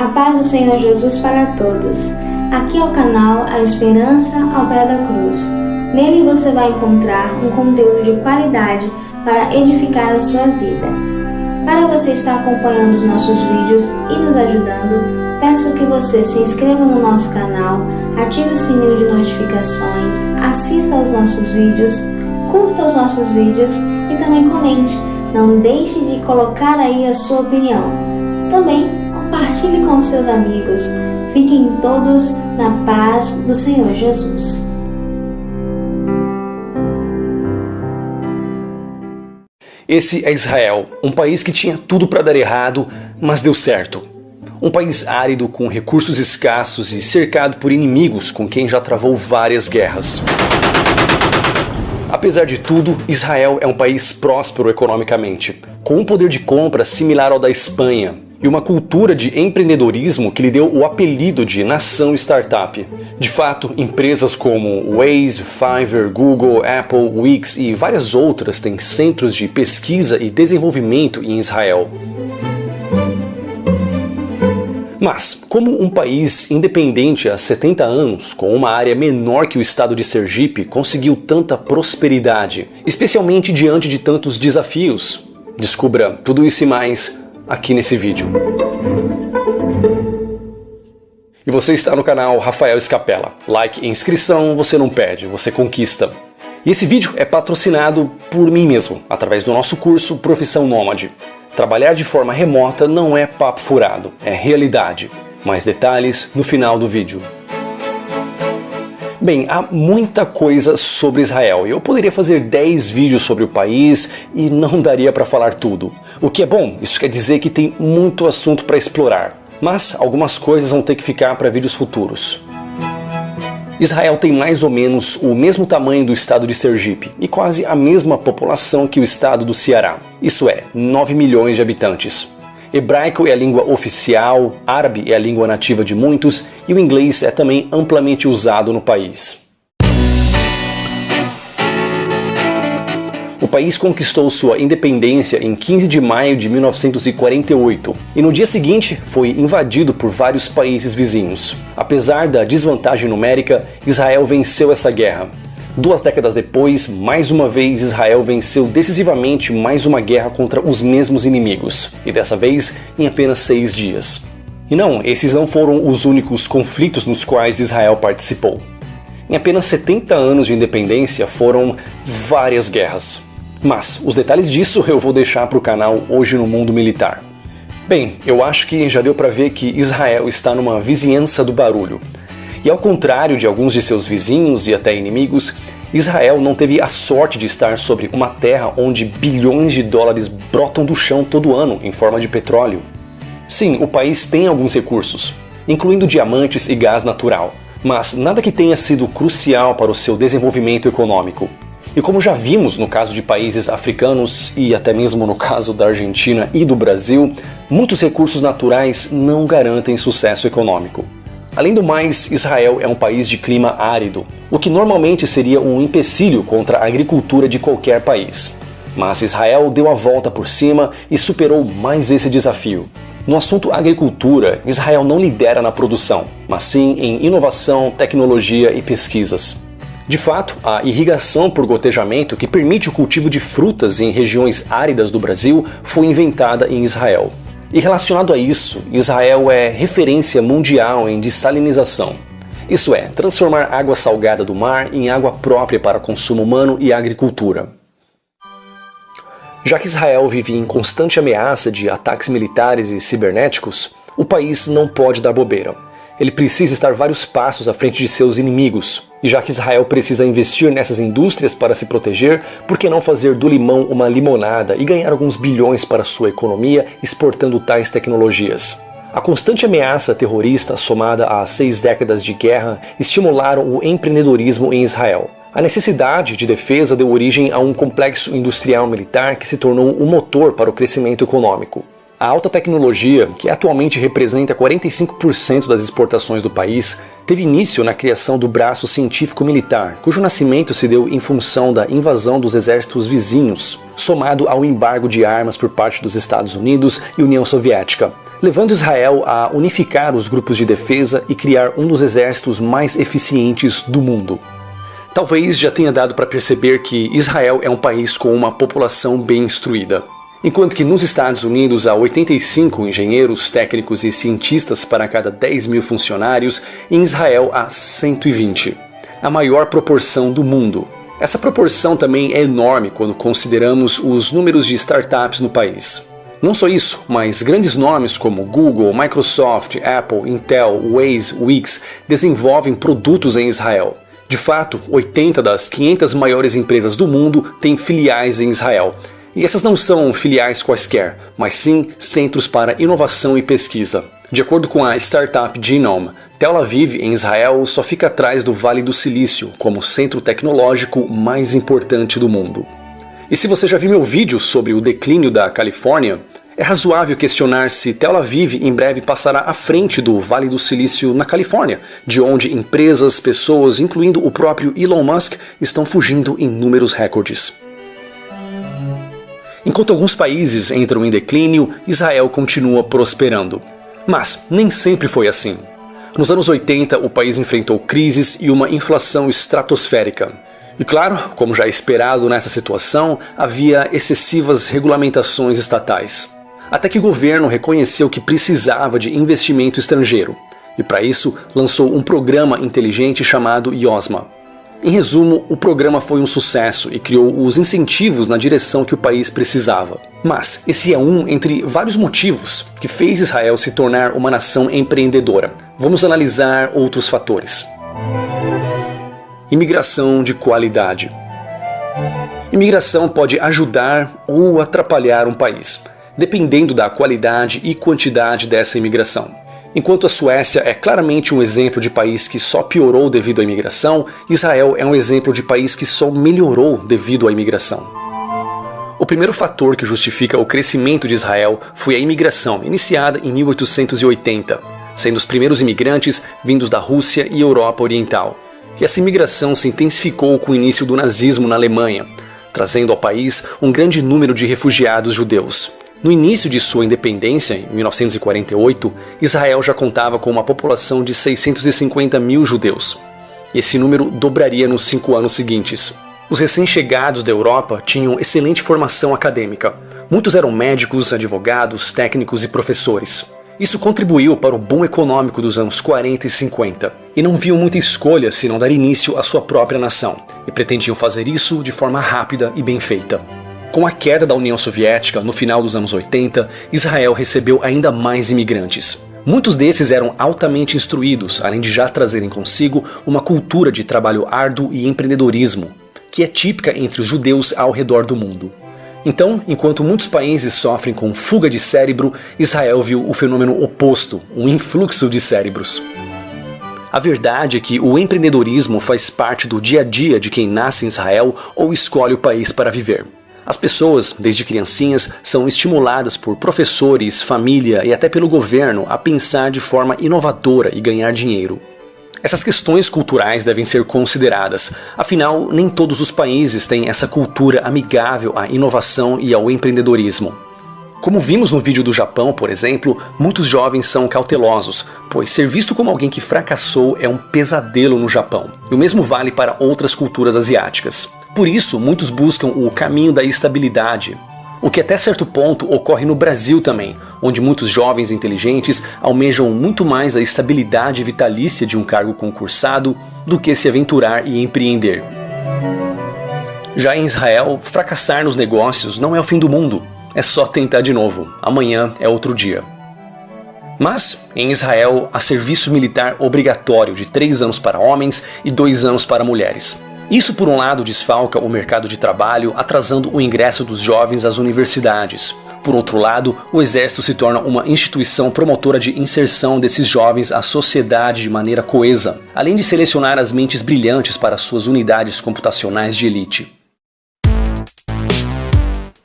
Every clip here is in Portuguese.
A paz do Senhor Jesus para todos. Aqui é o canal A Esperança ao Pé da Cruz. Nele você vai encontrar um conteúdo de qualidade para edificar a sua vida. Para você estar acompanhando os nossos vídeos e nos ajudando, peço que você se inscreva no nosso canal, ative o sininho de notificações, assista aos nossos vídeos, curta os nossos vídeos e também comente. Não deixe de colocar aí a sua opinião. Também compartilhe com seus amigos. Fiquem todos na paz do Senhor Jesus. Esse é Israel, um país que tinha tudo para dar errado, mas deu certo. Um país árido com recursos escassos e cercado por inimigos com quem já travou várias guerras. Apesar de tudo, Israel é um país próspero economicamente, com um poder de compra similar ao da Espanha e uma cultura de empreendedorismo que lhe deu o apelido de nação startup. De fato, empresas como Waze, Fiverr, Google, Apple, Wix e várias outras têm centros de pesquisa e desenvolvimento em Israel. Mas, como um país independente há 70 anos, com uma área menor que o estado de Sergipe, conseguiu tanta prosperidade, especialmente diante de tantos desafios? Descubra tudo isso e mais aqui nesse vídeo. E você está no canal Rafael Scapella. Like e inscrição você não perde, você conquista. E esse vídeo é patrocinado por mim mesmo, através do nosso curso Profissão Nômade. Trabalhar de forma remota não é papo furado, é realidade. Mais detalhes no final do vídeo. Bem, há muita coisa sobre Israel e eu poderia fazer 10 vídeos sobre o país e não daria para falar tudo. O que é bom, isso quer dizer que tem muito assunto para explorar, mas algumas coisas vão ter que ficar para vídeos futuros. Israel tem mais ou menos o mesmo tamanho do estado de Sergipe e quase a mesma população que o estado do Ceará, isso é, 9 milhões de habitantes. Hebraico é a língua oficial, árabe é a língua nativa de muitos e o inglês é também amplamente usado no país. O país conquistou sua independência em 15 de maio de 1948 e no dia seguinte foi invadido por vários países vizinhos. Apesar da desvantagem numérica, Israel venceu essa guerra. 2 décadas depois, mais uma vez Israel venceu decisivamente mais uma guerra contra os mesmos inimigos, e dessa vez em apenas 6 dias. E não, esses não foram os únicos conflitos nos quais Israel participou. Em apenas 70 anos de independência foram várias guerras. Mas os detalhes disso eu vou deixar para o canal Hoje no Mundo Militar. Bem, eu acho que já deu para ver que Israel está numa vizinhança do barulho. E ao contrário de alguns de seus vizinhos e até inimigos, Israel não teve a sorte de estar sobre uma terra onde bilhões de dólares brotam do chão todo ano em forma de petróleo. Sim, o país tem alguns recursos, incluindo diamantes e gás natural, mas nada que tenha sido crucial para o seu desenvolvimento econômico. E como já vimos no caso de países africanos e até mesmo no caso da Argentina e do Brasil, muitos recursos naturais não garantem sucesso econômico. Além do mais, Israel é um país de clima árido, o que normalmente seria um empecilho contra a agricultura de qualquer país. Mas Israel deu a volta por cima e superou mais esse desafio. No assunto agricultura, Israel não lidera na produção, mas sim em inovação, tecnologia e pesquisas. De fato, a irrigação por gotejamento, que permite o cultivo de frutas em regiões áridas do Brasil, foi inventada em Israel. E relacionado a isso, Israel é referência mundial em dessalinização. Isso é, transformar água salgada do mar em água própria para consumo humano e agricultura. Já que Israel vive em constante ameaça de ataques militares e cibernéticos, o país não pode dar bobeira. Ele precisa estar vários passos à frente de seus inimigos. E já que Israel precisa investir nessas indústrias para se proteger, por que não fazer do limão uma limonada e ganhar alguns bilhões para sua economia exportando tais tecnologias? A constante ameaça terrorista, somada a 6 décadas de guerra, estimularam o empreendedorismo em Israel. A necessidade de defesa deu origem a um complexo industrial militar que se tornou o motor para o crescimento econômico. A alta tecnologia, que atualmente representa 45% das exportações do país, teve início na criação do braço científico-militar, cujo nascimento se deu em função da invasão dos exércitos vizinhos, somado ao embargo de armas por parte dos Estados Unidos e União Soviética, levando Israel a unificar os grupos de defesa e criar um dos exércitos mais eficientes do mundo. Talvez já tenha dado para perceber que Israel é um país com uma população bem instruída. Enquanto que nos Estados Unidos há 85 engenheiros, técnicos e cientistas para cada 10 mil funcionários, em Israel há 120, a maior proporção do mundo. Essa proporção também é enorme quando consideramos os números de startups no país. Não só isso, mas grandes nomes como Google, Microsoft, Apple, Intel, Waze, Wix desenvolvem produtos em Israel. De fato, 80 das 500 maiores empresas do mundo têm filiais em Israel. E essas não são filiais quaisquer, mas sim centros para inovação e pesquisa. De acordo com a startup Genome, Tel Aviv, em Israel, só fica atrás do Vale do Silício como centro tecnológico mais importante do mundo. E se você já viu meu vídeo sobre o declínio da Califórnia, é razoável questionar se Tel Aviv em breve passará à frente do Vale do Silício na Califórnia, de onde empresas, pessoas, incluindo o próprio Elon Musk, estão fugindo em números recordes. Enquanto alguns países entram em declínio, Israel continua prosperando. Mas nem sempre foi assim. Nos anos 80, o país enfrentou crises e uma inflação estratosférica. E claro, como já esperado nessa situação, havia excessivas regulamentações estatais. Até que o governo reconheceu que precisava de investimento estrangeiro. E para isso, lançou um programa inteligente chamado YOSMA. Em resumo, o programa foi um sucesso e criou os incentivos na direção que o país precisava. Mas esse é um entre vários motivos que fez Israel se tornar uma nação empreendedora. Vamos analisar outros fatores. Imigração de qualidade. Imigração pode ajudar ou atrapalhar um país, dependendo da qualidade e quantidade dessa imigração. Enquanto a Suécia é claramente um exemplo de país que só piorou devido à imigração, Israel é um exemplo de país que só melhorou devido à imigração. O primeiro fator que justifica o crescimento de Israel foi a imigração, iniciada em 1880, sendo os primeiros imigrantes vindos da Rússia e Europa Oriental. E essa imigração se intensificou com o início do nazismo na Alemanha, trazendo ao país um grande número de refugiados judeus. No início de sua independência, em 1948, Israel já contava com uma população de 650 mil judeus. Esse número dobraria nos 5 anos seguintes. Os recém-chegados da Europa tinham excelente formação acadêmica. Muitos eram médicos, advogados, técnicos e professores. Isso contribuiu para o boom econômico dos anos 40 e 50, e não viam muita escolha senão dar início à sua própria nação, e pretendiam fazer isso de forma rápida e bem feita. Com a queda da União Soviética no final dos anos 80, Israel recebeu ainda mais imigrantes. Muitos desses eram altamente instruídos, além de já trazerem consigo uma cultura de trabalho árduo e empreendedorismo, que é típica entre os judeus ao redor do mundo. Então, enquanto muitos países sofrem com fuga de cérebro, Israel viu o fenômeno oposto, um influxo de cérebros. A verdade é que o empreendedorismo faz parte do dia a dia de quem nasce em Israel ou escolhe o país para viver. As pessoas, desde criancinhas, são estimuladas por professores, família e até pelo governo a pensar de forma inovadora e ganhar dinheiro. Essas questões culturais devem ser consideradas, afinal, nem todos os países têm essa cultura amigável à inovação e ao empreendedorismo. Como vimos no vídeo do Japão, por exemplo, muitos jovens são cautelosos, pois ser visto como alguém que fracassou é um pesadelo no Japão, e o mesmo vale para outras culturas asiáticas. Por isso, muitos buscam o caminho da estabilidade, o que até certo ponto ocorre no Brasil também, onde muitos jovens inteligentes almejam muito mais a estabilidade vitalícia de um cargo concursado do que se aventurar e empreender. Já em Israel, fracassar nos negócios não é o fim do mundo, é só tentar de novo, amanhã é outro dia. Mas, em Israel, há serviço militar obrigatório de 3 anos para homens e 2 anos para mulheres. Isso, por um lado, desfalca o mercado de trabalho, atrasando o ingresso dos jovens às universidades. Por outro lado, o Exército se torna uma instituição promotora de inserção desses jovens à sociedade de maneira coesa, além de selecionar as mentes brilhantes para suas unidades computacionais de elite.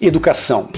Educação.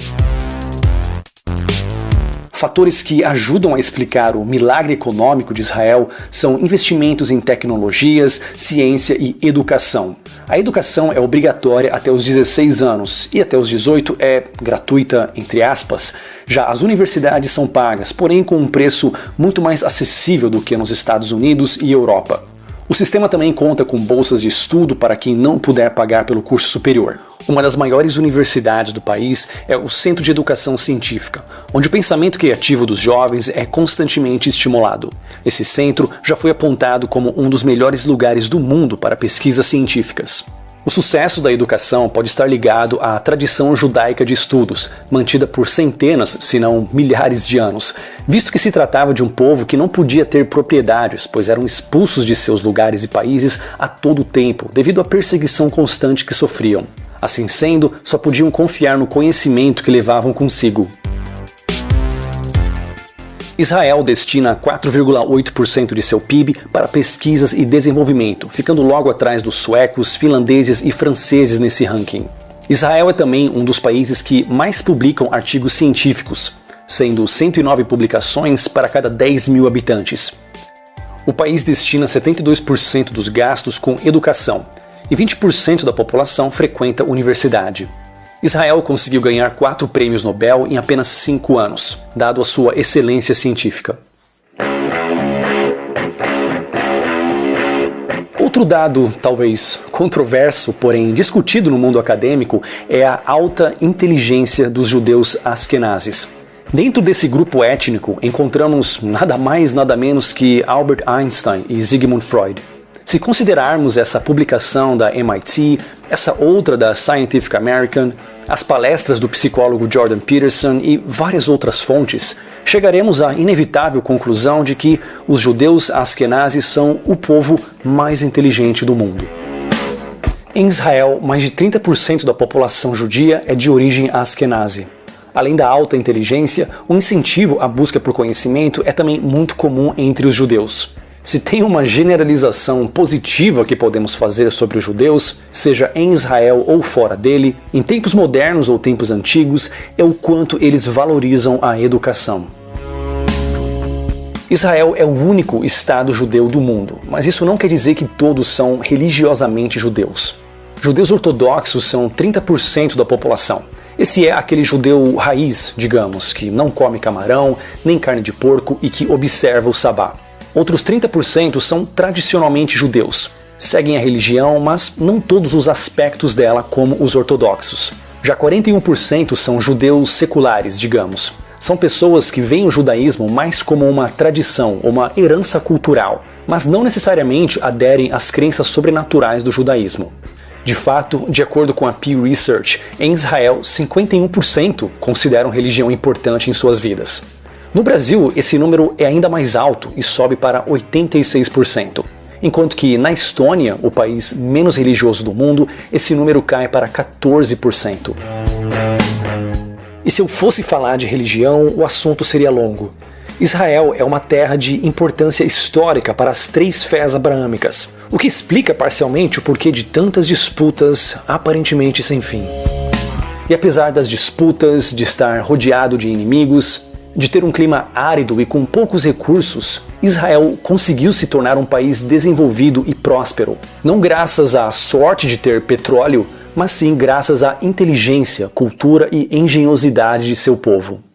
Fatores que ajudam a explicar o milagre econômico de Israel são investimentos em tecnologias, ciência e educação. A educação é obrigatória até os 16 anos e até os 18 é gratuita, entre aspas. Já as universidades são pagas, porém com um preço muito mais acessível do que nos Estados Unidos e Europa. O sistema também conta com bolsas de estudo para quem não puder pagar pelo curso superior. Uma das maiores universidades do país é o Centro de Educação Científica, onde o pensamento criativo dos jovens é constantemente estimulado. Esse centro já foi apontado como um dos melhores lugares do mundo para pesquisas científicas. O sucesso da educação pode estar ligado à tradição judaica de estudos, mantida por centenas, se não milhares de anos, visto que se tratava de um povo que não podia ter propriedades, pois eram expulsos de seus lugares e países a todo tempo, devido à perseguição constante que sofriam. Assim sendo, só podiam confiar no conhecimento que levavam consigo. Israel destina 4,8% de seu PIB para pesquisas e desenvolvimento, ficando logo atrás dos suecos, finlandeses e franceses nesse ranking. Israel é também um dos países que mais publicam artigos científicos, sendo 109 publicações para cada 10 mil habitantes. O país destina 72% dos gastos com educação e 20% da população frequenta universidade. Israel conseguiu ganhar 4 prêmios Nobel em apenas 5 anos, dado a sua excelência científica. Outro dado, talvez controverso, porém discutido no mundo acadêmico, é a alta inteligência dos judeus askenazes. Dentro desse grupo étnico, encontramos nada mais nada menos que Albert Einstein e Sigmund Freud. Se considerarmos essa publicação da MIT, essa outra da Scientific American, as palestras do psicólogo Jordan Peterson e várias outras fontes, chegaremos à inevitável conclusão de que os judeus askenazes são o povo mais inteligente do mundo. Em Israel, mais de 30% da população judia é de origem askenazi. Além da alta inteligência, o incentivo à busca por conhecimento é também muito comum entre os judeus. Se tem uma generalização positiva que podemos fazer sobre os judeus, seja em Israel ou fora dele, em tempos modernos ou tempos antigos, é o quanto eles valorizam a educação. Israel é o único estado judeu do mundo, mas isso não quer dizer que todos são religiosamente judeus. Judeus ortodoxos são 30% da população. Esse é aquele judeu raiz, digamos, que não come camarão, nem carne de porco e que observa o sabá. Outros 30% são tradicionalmente judeus. Seguem a religião, mas não todos os aspectos dela como os ortodoxos. Já 41% são judeus seculares, digamos. São pessoas que veem o judaísmo mais como uma tradição, uma herança cultural, mas não necessariamente aderem às crenças sobrenaturais do judaísmo. De fato, de acordo com a Pew Research, em Israel, 51% consideram religião importante em suas vidas. No Brasil, esse número é ainda mais alto e sobe para 86%, enquanto que na Estônia, o país menos religioso do mundo, esse número cai para 14%. E se eu fosse falar de religião, o assunto seria longo. Israel é uma terra de importância histórica para as 3 fés abraâmicas, o que explica parcialmente o porquê de tantas disputas aparentemente sem fim. E apesar das disputas, de estar rodeado de inimigos, de ter um clima árido e com poucos recursos, Israel conseguiu se tornar um país desenvolvido e próspero, não graças à sorte de ter petróleo, mas sim graças à inteligência, cultura e engenhosidade de seu povo.